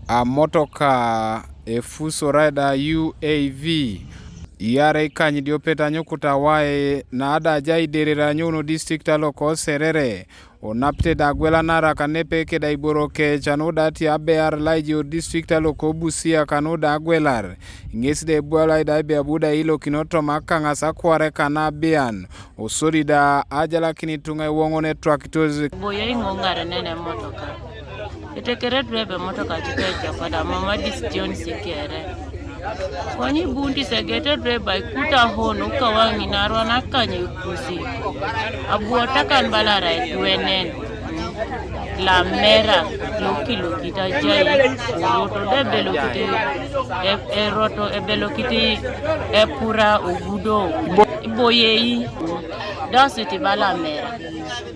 Amotoka efuso rider UAV yare kanyi diopeta nyukuta wae na ada jai derera nyuno district aloko serere onapte da gwela nara kanepe ke da iboroke chanoda ti abear laiji o district aloko busia kanoda agwelar ngesi de bwala da ibe abuda ilo kinoto Akangas akware kana bian osori da ajala kinitunga wongone trakitozi boye ingongare nene motoka itekere driver motoka chikeja pada mama distion sikere kwani bundi segete driver ikuta hono kawangi narwana kanye kusi abuota kan balara tuenen la mera loki ta jai roto de belokite roto e belokite e pura ogudo boyei dasiti bala mera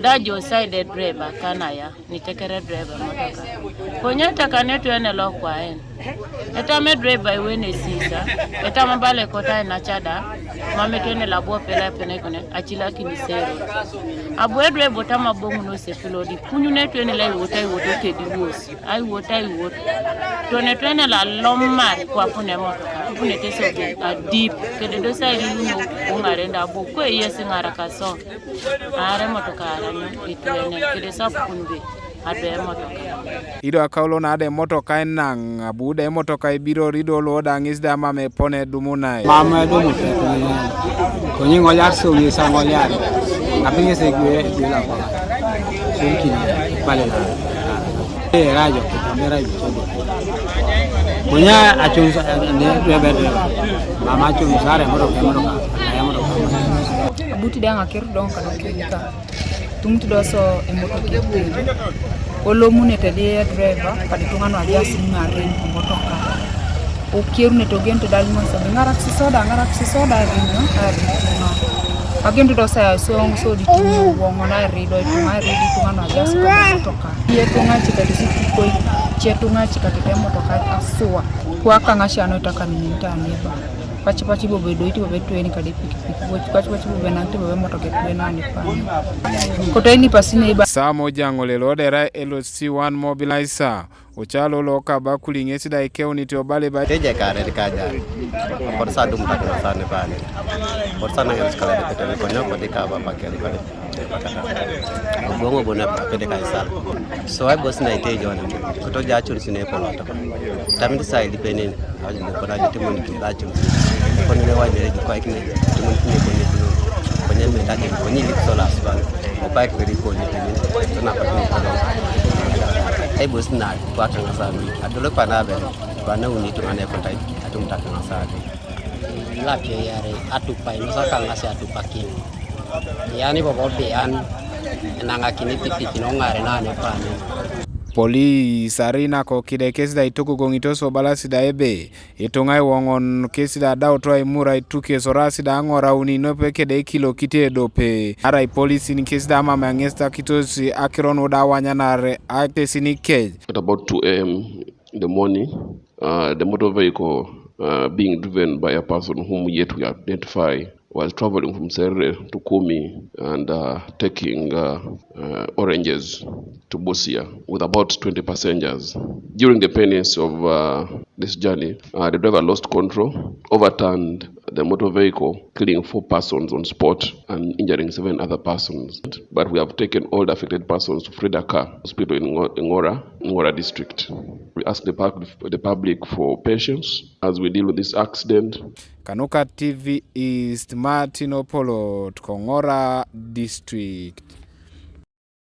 da jo side driver kanaya nitekere driver motoka konyata kanetu ene lokwa en eta me driver wene sisa eta mabale kota na chada mame twene labo pela pene kone achila kinisero abu driver tama bomu no sepilodi kunyu ne twene la wotai woto ke diwos ai wotai woto twene la lomar kwa pune motoka pune teso a deep kede do sai luno ungarenda bo ko yesi ngara kaso are motoka aranyo itwene kede sapunbe ade motoka ido akaulo na ade motoka enang abude motoka ibiro rido loda ngisda mame pone dumunai mama dumu ko nyingo yar so ni sango yar ngapinge se gwe la kwa sunki bale la rajo kamera bichogo munya achunsa ne bebe mama achunsa re motoka ya motoka abuti danga ker don kana kika tumtu doso emotoka olomune tede driver padi tungano ajasi ngare motoka okiru ne togento dalmo sabe ngaraksi soda rinyo no agento dosa so di tumu wongona rido tungano ajasi motoka ye tunga chikati siko chetunga chikati motoka asua kwa kangasha no takaninta neba pachi bobe doiti bobe tweni kadi pikipiki pachi bobe nanti bobe motoke twenani pani kotaini pasine iba samo jangole lodera LC1 mobilizer ochalo loka bakuli ngesi da ikeuni to bale ba teje kare kaja porsa dum takna sane bale porsa na ngel skala de tele konyo ko de ka ba bakeli ko de bongo bona pede ka sal so ay bos na ite jona ko to ja chul sine ko lota tamit sai dipenen aji ko na jite mon ki da chul ko ne wa de ko ay kine mon ki ko ni ko ne me ta ko ni lik sola sban ko pa ko ri ko ni to na pa ni ko ay bos na ko Akangas sabi adolo pa na be ba na uni to ane ko tay atum Akangas sabi la ke yare atupai no Akangas atupaki yani bobo bean nanga kini tipiki no ngare na ne pane Police arina ko kide kesi da ituku gongitoso balasi da ebe itungai wongon kesi da dao toa imura ituke sorasi da angora uninope kede kilo kite dope arai polisi ni kesi da ama meangesta kitosi akiron uda wanyanare akte sinike. At about 2 a.m. in the morning, the motor vehicle being driven by a person whom yet we identify was traveling from Serre to Kumi and taking oranges to Busia with about 20 passengers. During the penance of this journey, the driver lost control, overturned the motor vehicle, killing 4 persons on spot and injuring 7 other persons. But we have taken all the affected persons to Fredaka Hospital in Ngora district. We ask the public for patience as we deal with this accident. Kanuka TV East Martin Opolo Ngora district.